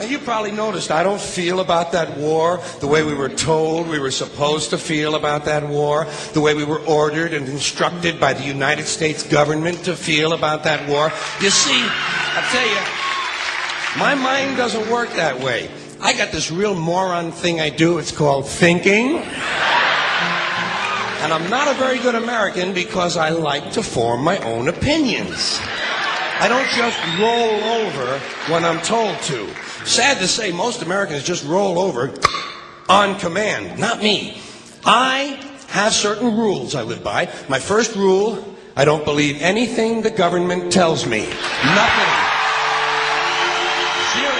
Now, you probably noticed I don't feel about that war the way we were told we were supposed to feel about that war, the way we were ordered and instructed by the United States government to feel about that war. You see, I'll tell you, my mind doesn't work that way. I got this real moron thing I do. It's called thinking. And I'm not a very good American because I like to form my own opinions. I don't just roll over when I'm told to. Sad to say, most Americans just roll over on command. Not me. I have certain rules I live by. My first rule, I don't believe anything the government tells me. Nothing. Zero.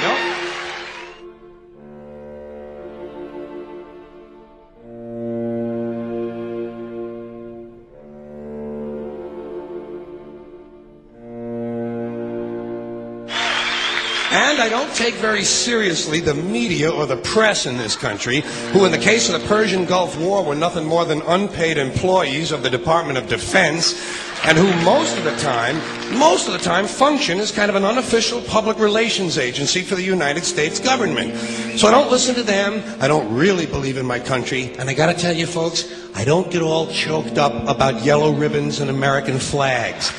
Nope. And I don't take very seriously the media or the press in this country, who in the case of the Persian Gulf War were nothing more than unpaid employees of the Department of Defense, and who most of the time function as kind of an unofficial public relations agency for the United States government. So I don't listen to them, I don't really believe in my country, and I gotta tell you folks, I don't get all choked up about yellow ribbons and American flags.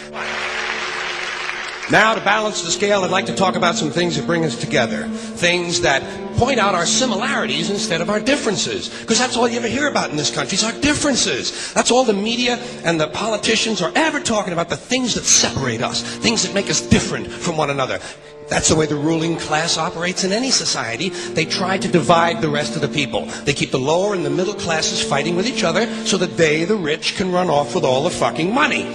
Now, to balance the scale, I'd like to talk about some things that bring us together. Things that point out our similarities instead of our differences. Because that's all you ever hear about in this country is our differences. That's all the media and the politicians are ever talking about, the things that separate us, things that make us different from one another. That's the way the ruling class operates in any society. They try to divide the rest of the people. They keep the lower and the middle classes fighting with each other so that they, the rich, can run off with all the fucking money.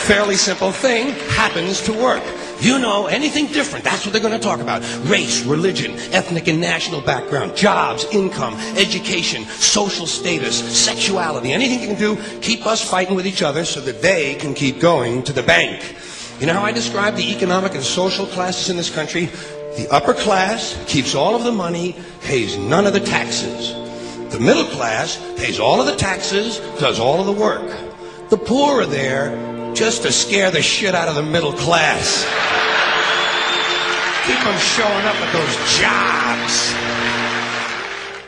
Fairly simple thing, happens to work. You know, anything different, that's what they're going to talk about. Race, religion, ethnic and national background, jobs, income, education, social status, sexuality, anything you can do, keep us fighting with each other so that they can keep going to the bank. You know how I describe the economic and social classes in this country? The upper class keeps all of the money, pays none of the taxes. The middle class pays all of the taxes, does all of the work. The poor are there just to scare the shit out of the middle class. Keep them showing up at those jobs.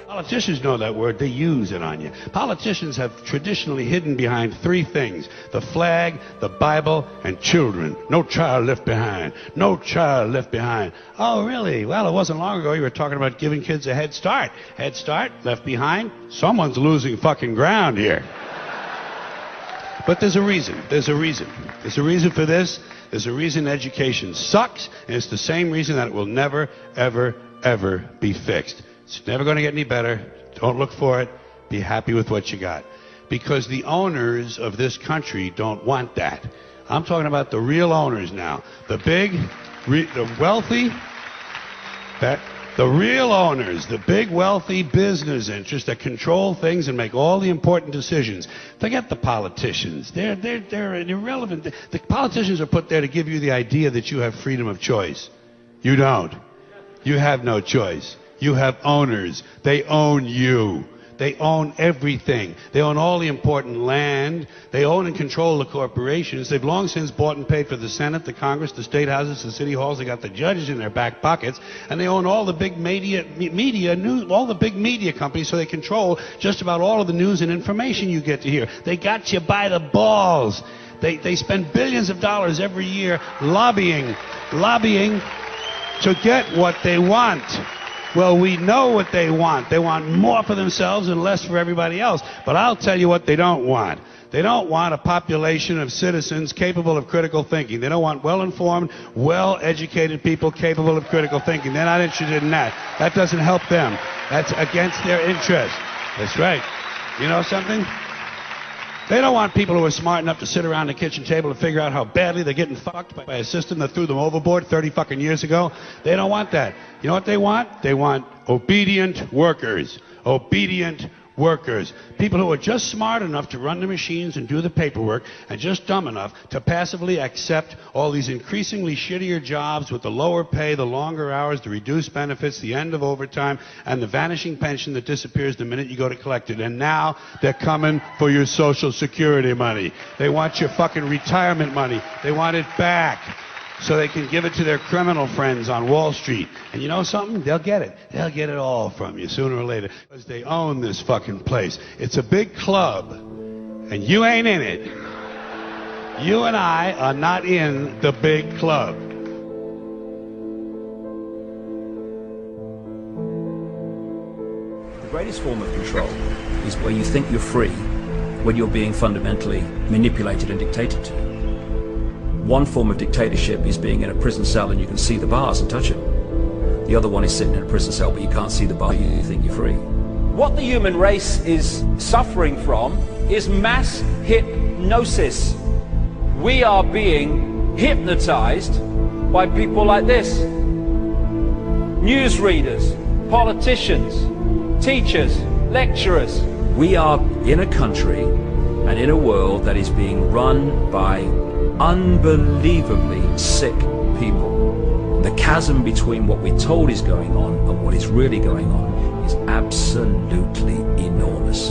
Politicians know that word. They use it on you. Politicians have traditionally hidden behind three things: the flag, the Bible, and children. No child left behind. No child left behind. Oh, really? Well, it wasn't long ago you were talking about giving kids a head start. Head start, left behind. Someone's losing fucking ground here. But there's a reason. There's a reason. There's a reason for this. There's a reason education sucks, and it's the same reason that it will never, ever, ever be fixed. It's never going to get any better. Don't look for it. Be happy with what you got. Because the owners of this country don't want that. I'm talking about the real owners now. The big, the wealthy, the real owners, the big wealthy business interests that control things and make all the important decisions. Forget the politicians. They're irrelevant. The politicians are put there to give you the idea that you have freedom of choice. You don't. You have no choice. You have owners. They own you. They own everything. They own all the important land. They own and control the corporations. They've long since bought and paid for the Senate, the Congress, the state houses, the city halls. They got the judges in their back pockets, and they own all the big all the big media companies. So they control just about all of the news and information you get to hear. They got you by the balls. They spend billions of dollars every year lobbying to get what they want. Well, we know what they want. They want more for themselves and less for everybody else. But I'll tell you what they don't want. They don't want a population of citizens capable of critical thinking. They don't want well-informed, well-educated people capable of critical thinking. They're not interested in that. That doesn't help them. That's against their interest. That's right. You know something? They don't want people who are smart enough to sit around the kitchen table and figure out how badly they're getting fucked by a system that threw them overboard 30 fucking years ago. They don't want that. You know what they want? They want obedient workers. Obedient workers. People who are just smart enough to run the machines and do the paperwork, and just dumb enough to passively accept all these increasingly shittier jobs with the lower pay, the longer hours, the reduced benefits, the end of overtime, and the vanishing pension that disappears the minute you go to collect it. And now they're coming for your Social Security money. They want your fucking retirement money. They want it back. so they can give it to their criminal friends on Wall Street. And you know something? They'll get it. They'll get it all from you sooner or later, because they own this fucking place. It's a big club, and you ain't in it. You and I are not in the big club. The greatest form of control is where you think you're free when you're being fundamentally manipulated and dictated to. One form of dictatorship is being in a prison cell and you can see the bars and touch them. The other one is sitting in a prison cell but you can't see the bar, you think you're free. What the human race is suffering from is mass hypnosis. We are being hypnotized by people like this. Newsreaders, politicians, teachers, lecturers. We are in a country and in a world that is being run by unbelievably sick people. The chasm between what we're told is going on and what is really going on is absolutely enormous.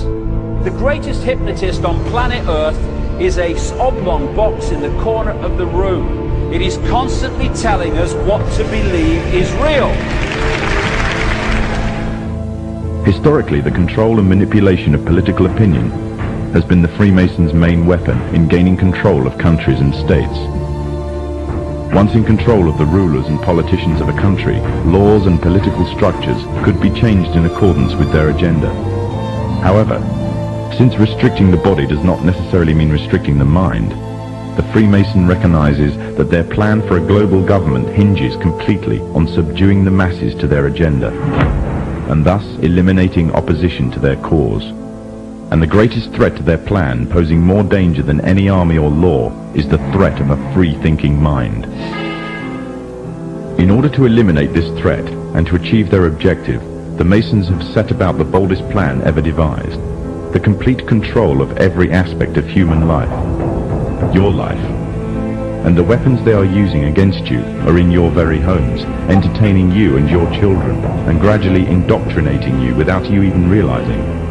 The greatest hypnotist on planet Earth is a oblong box in the corner of the room. It is constantly telling us what to believe is real. Historically, the control and manipulation of political opinion has been the Freemasons' main weapon in gaining control of countries and states. Once in control of the rulers and politicians of a country, laws and political structures could be changed in accordance with their agenda. However, since restricting the body does not necessarily mean restricting the mind, the Freemason recognizes that their plan for a global government hinges completely on subduing the masses to their agenda, and thus eliminating opposition to their cause. And the greatest threat to their plan, posing more danger than any army or law, is the threat of a free-thinking mind. In order to eliminate this threat and to achieve their objective, the Masons have set about the boldest plan ever devised: the complete control of every aspect of human life, your life. And the weapons they are using against you are in your very homes, entertaining you and your children, and gradually indoctrinating you without you even realizing.